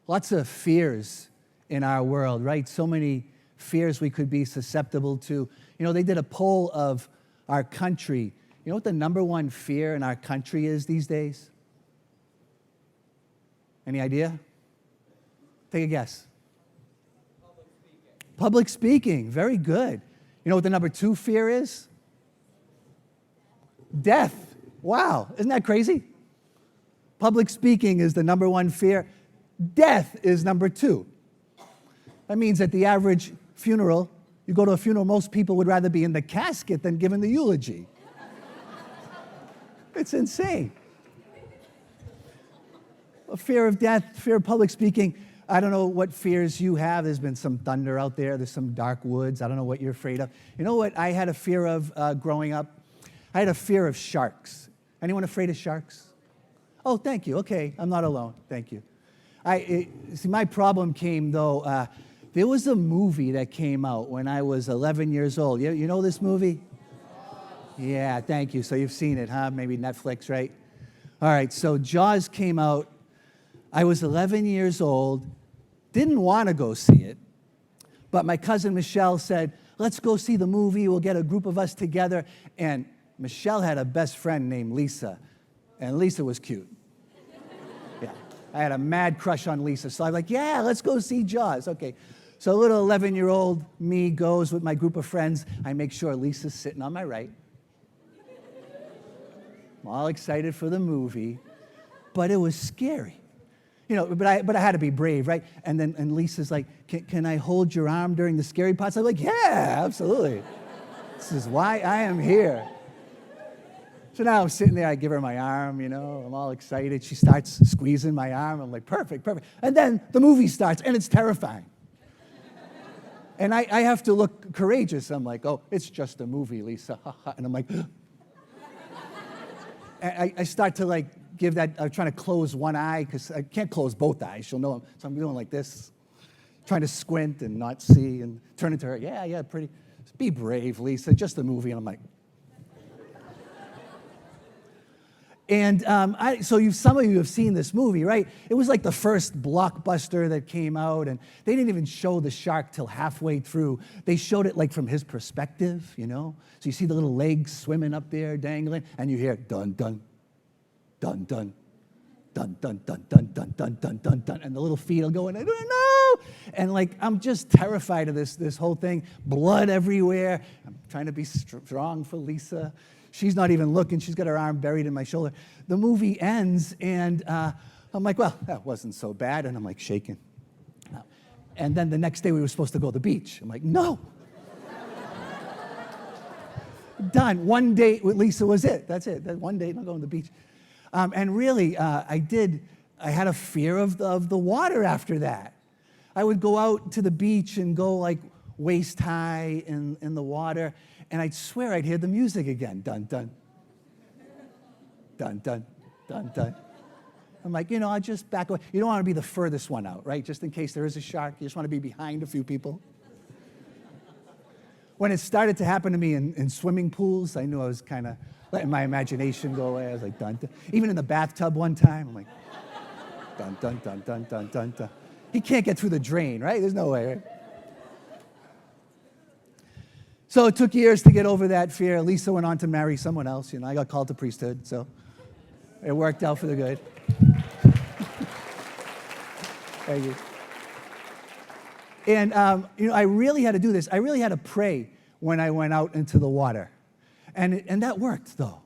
Lots of fears in our world, right? So many fears we could be susceptible to. You know, they did a poll of our country. You know what the number one fear in our country is these days? Any idea? Take a guess. Public speaking. Very good. You know what the number two fear is? Death. Wow. Isn't that crazy? Public speaking is the number one fear. Death is number two. That means at the average funeral, you go to a funeral, most people would rather be in the casket than giving the eulogy. It's insane. A fear of death, fear of public speaking. I don't know what fears you have. There's been some thunder out there. There's some dark woods. I don't know what you're afraid of. You know what I had a fear of growing up? I had a fear of sharks. Anyone afraid of sharks? Oh, thank you. Okay, I'm not alone. Thank you. See, my problem came, though, there was a movie that came out when I was 11 years old. You know this movie? Yeah, thank you. So you've seen it, huh? Maybe Netflix, right? All right, so Jaws came out. I was 11 years old, didn't want to go see it, but my cousin Michelle said, let's go see the movie. We'll get a group of us together. And Michelle had a best friend named Lisa, and Lisa was cute. Yeah, I had a mad crush on Lisa. So I'm like, yeah, let's go see Jaws. Okay, so a little 11-year-old me goes with my group of friends. I make sure Lisa's sitting on my right. I'm all excited for the movie, but it was scary. You know, but I had to be brave, right? And Lisa's like, can I hold your arm during the scary parts? I'm like, yeah, absolutely. This is why I am here. So now I'm sitting there, I give her my arm, you know, I'm all excited. She starts squeezing my arm. I'm like, perfect. And then the movie starts, and it's terrifying. And I have to look courageous. I'm like, oh, it's just a movie, Lisa. And I'm like, and I start to like give that, I'm trying to close one eye because I can't close both eyes. She'll know. So I'm doing like this, trying to squint and not see and turn into her. Yeah, pretty. Be brave, Lisa. Just a movie. And I'm like. And some of you have seen this movie, right? It was like the first blockbuster that came out, and they didn't even show the shark till halfway through. They showed it like from his perspective, you know? So you see the little legs swimming up there, dangling, and you hear dun, dun, dun, dun, dun, dun, dun, dun, dun, dun, dun, dun, dun, and the little feet will go in, I don't know. And like, I'm just terrified of this whole thing. Blood everywhere. I'm trying to be strong for Lisa. She's not even looking. She's got her arm buried in my shoulder. The movie ends, and I'm like, well, that wasn't so bad. And I'm like shaking. And then the next day we were supposed to go to the beach. I'm like, no. Done. One date with Lisa was it. That's it. That one date, I'm going to the beach. And really, I had a fear of the water after that. I would go out to the beach and go like waist high in the water, and I'd swear I'd hear the music again. Dun, dun. Dun, dun, dun, dun. I'm like, I'll just back away. You don't want to be the furthest one out, right? Just in case there is a shark. You just want to be behind a few people. When it started to happen to me in swimming pools, I knew I was kind of letting my imagination go away. I was like, dun, dun. Even in the bathtub one time, I'm like, dun, dun, dun, dun, dun, dun, dun. He can't get through the drain, right? There's no way, right? So it took years to get over that fear. Lisa went on to marry someone else. I got called to priesthood, so it worked out for the good. Thank you. And, I really had to do this. I really had to pray when I went out into the water. And that worked, though.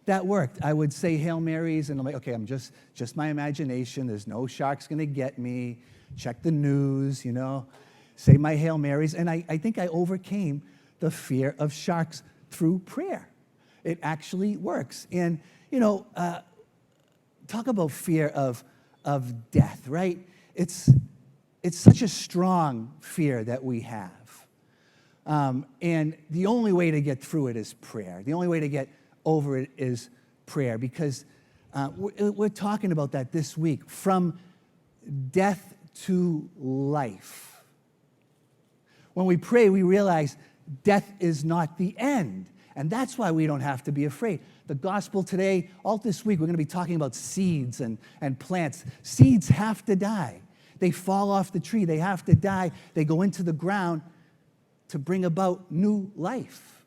That worked. I would say Hail Marys, and I'm like, okay, I'm just my imagination. There's no shark's going to get me. Check the news, say my Hail Marys. And I think I overcame the fear of sharks through prayer. It actually works. And, talk about fear of death, right? It's such a strong fear that we have. And the only way to get through it is prayer. The only way to get over it is prayer, because we're talking about that this week, from death to life. When we pray, we realize death is not the end, and that's why we don't have to be afraid. The gospel today, all this week, we're going to be talking about seeds and plants. Seeds have to die. They fall off the tree. They have to die. They go into the ground to bring about new life.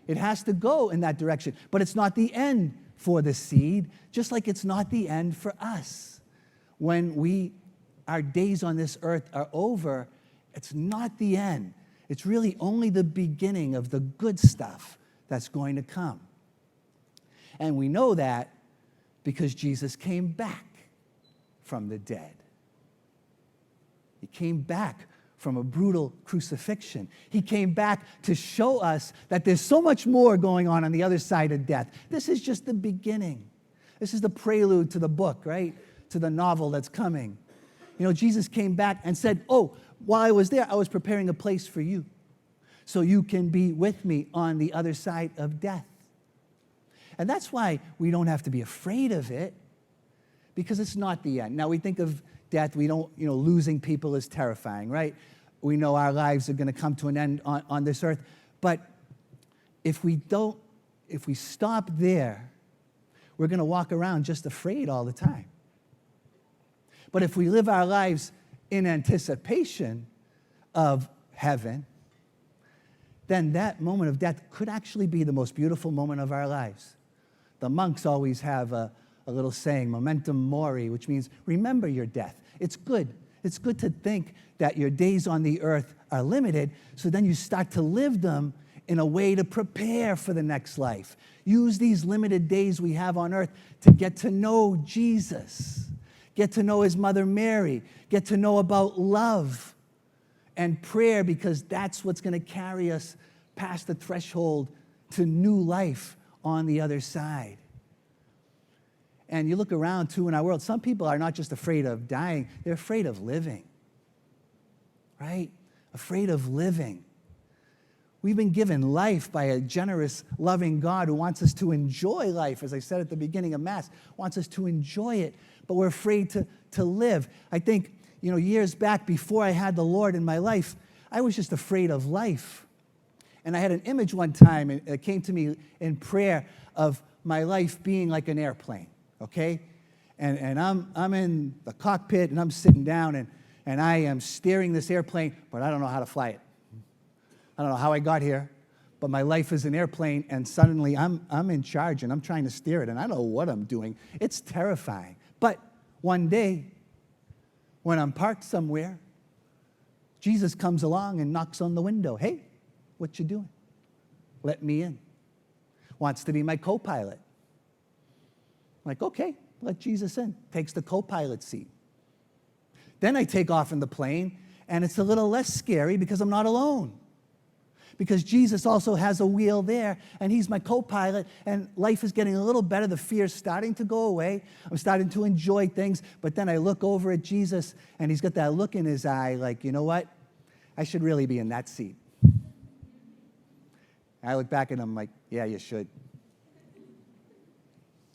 It has to go in that direction. But it's not the end for the seed, just like it's not the end for us. When our days on this earth are over, it's not the end. It's really only the beginning of the good stuff that's going to come. And we know that because Jesus came back from the dead. He came back from a brutal crucifixion. He came back to show us that there's so much more going on the other side of death. This is just the beginning. This is the prelude to the book, right? To the novel that's coming. You know, Jesus came back and said, oh, while I was there, I was preparing a place for you so you can be with me on the other side of death. And that's why we don't have to be afraid of it, because it's not the end. Now, we think of death, we don't, losing people is terrifying, right? We know our lives are going to come to an end on this earth. But if we stop there, we're going to walk around just afraid all the time. But if we live our lives in anticipation of heaven, then that moment of death could actually be the most beautiful moment of our lives. The monks always have a little saying, memento mori, which means remember your death. It's good. It's good to think that your days on the earth are limited, so then you start to live them in a way to prepare for the next life. Use these limited days we have on earth to get to know Jesus, get to know his mother Mary, get to know about love and prayer, because that's what's going to carry us past the threshold to new life on the other side. And you look around, too, in our world, some people are not just afraid of dying, they're afraid of living, right? Afraid of living. We've been given life by a generous, loving God who wants us to enjoy life, as I said at the beginning of Mass, wants us to enjoy it, but we're afraid to live. I think, years back, before I had the Lord in my life, I was just afraid of life. And I had an image one time, and it came to me in prayer, of my life being like an airplane. Okay? And I'm in the cockpit, and I'm sitting down, and I am steering this airplane, but I don't know how to fly it. I don't know how I got here, but my life is an airplane, and suddenly I'm in charge, and I'm trying to steer it, and I don't know what I'm doing. It's terrifying. But one day, when I'm parked somewhere, Jesus comes along and knocks on the window. Hey, what you doing? Let me in. Wants to be my co-pilot. I'm like, okay, let Jesus in. Takes the co-pilot seat. Then I take off in the plane, and it's a little less scary because I'm not alone. Because Jesus also has a wheel there, and he's my co-pilot, and life is getting a little better. The fear's starting to go away. I'm starting to enjoy things, but then I look over at Jesus, and he's got that look in his eye like, you know what? I should really be in that seat. I look back at him like, yeah, you should.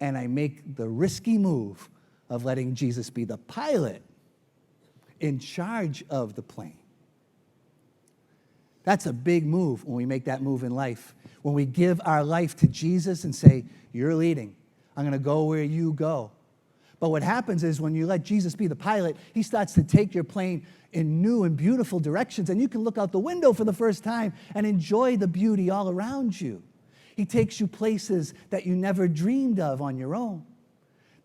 And I make the risky move of letting Jesus be the pilot in charge of the plane. That's a big move when we make that move in life. When we give our life to Jesus and say, you're leading. I'm going to go where you go. But what happens is when you let Jesus be the pilot, he starts to take your plane in new and beautiful directions, and you can look out the window for the first time and enjoy the beauty all around you. He takes you places that you never dreamed of on your own.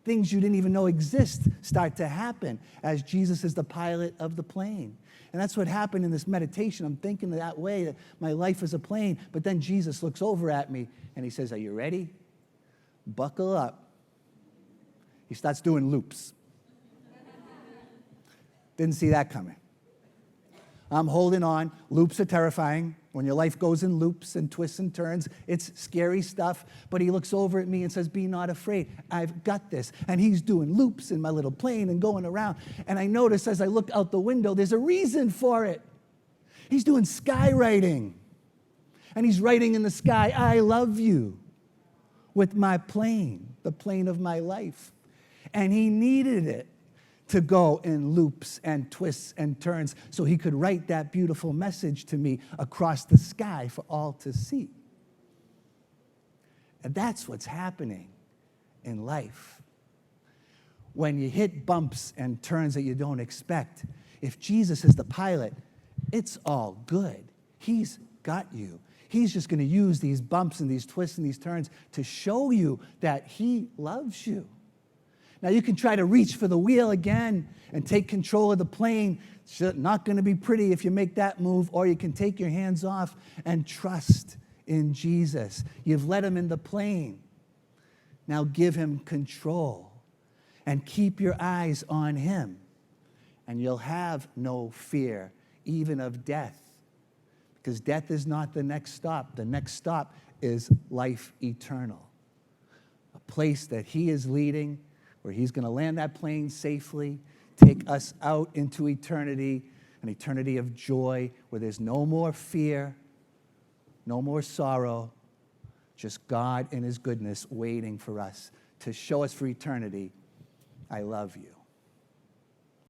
Things you didn't even know exist start to happen as Jesus is the pilot of the plane. And that's what happened in this meditation. I'm thinking that way, that my life is a plane. But then Jesus looks over at me and he says, are you ready? Buckle up. He starts doing loops. Didn't see that coming. I'm holding on. Loops are terrifying. When your life goes in loops and twists and turns, it's scary stuff. But he looks over at me and says, be not afraid. I've got this. And he's doing loops in my little plane and going around. And I notice as I look out the window, there's a reason for it. He's doing skywriting. And he's writing in the sky, I love you, with my plane, the plane of my life. And he needed it to go in loops and twists and turns so he could write that beautiful message to me across the sky for all to see. And that's what's happening in life. when you hit bumps and turns that you don't expect, if Jesus is the pilot, it's all good. He's got you. He's just going to use these bumps and these twists and these turns to show you that he loves you. Now, you can try to reach for the wheel again and take control of the plane. It's not going to be pretty if you make that move, or you can take your hands off and trust in Jesus. You've let him in the plane. Now give him control and keep your eyes on him, and you'll have no fear, even of death, because death is not the next stop. The next stop is life eternal, a place that he is leading, where he's going to land that plane safely, take us out into eternity, an eternity of joy where there's no more fear, no more sorrow, just God in his goodness waiting for us to show us for eternity, I love you.